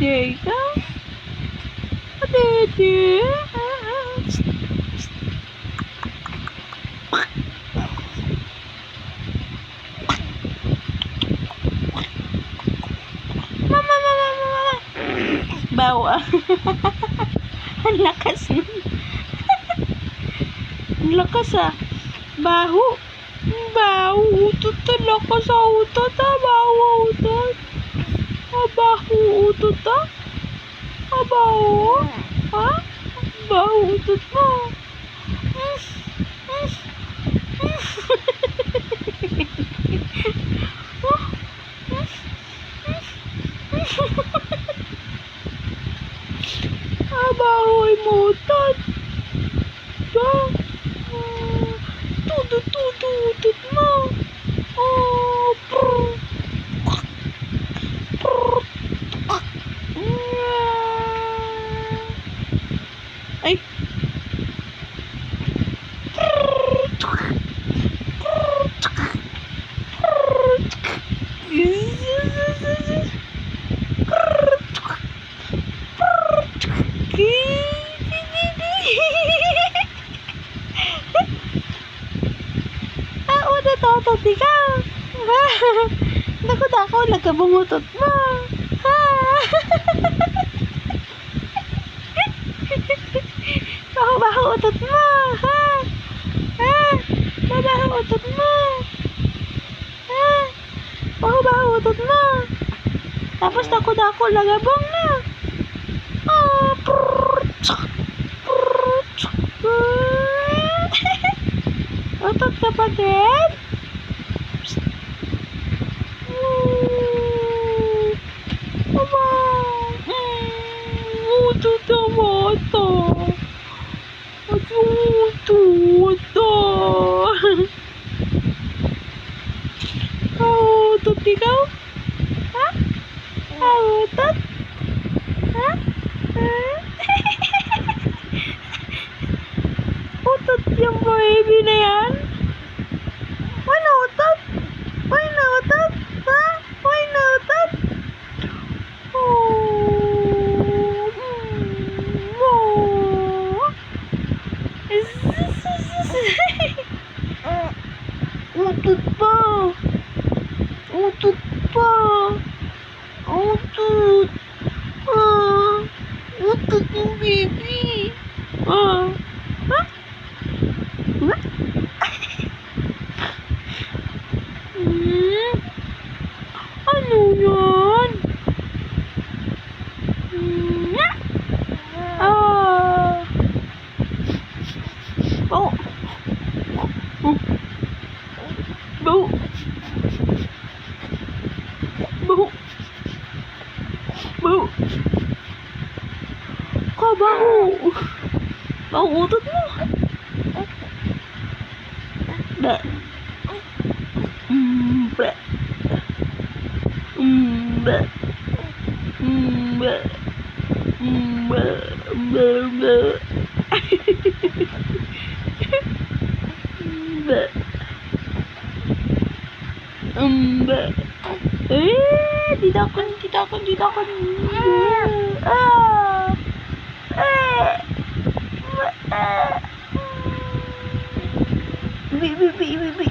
Dede ka? Dede? Mama, mama, mama. Bawa. Ang lakas nun. Ang lakas ah. Baho. Baho. Utot talaga sa utot ah. Baho utot. Baho utot ah. Baho. Ha? Baho utot mo. Bahoy mo utot. Tutot mo. Oh, prr. Prr. Ay. Natotot ikaw. Naku, nagkabungutot mo. Baho utot mo. Baho utot mo. Baho utot mo. Tapos dako lagabong na. Utot ka pa din? Mama. Utot na mata. Utot ikaw? Ha? Utot? Ha? Utot yung baby na yan? Why na utot? Why na utot? Ha? Why na utot? Utot pa. Utot pa. Utot. Utot yung baby. Ha? Ano yan? Oh. Baho. Baho. Baho. Baho. Baho utot mo. Ba. Ba. Ba. Ba. Ba. Ba. Didakon. Bi.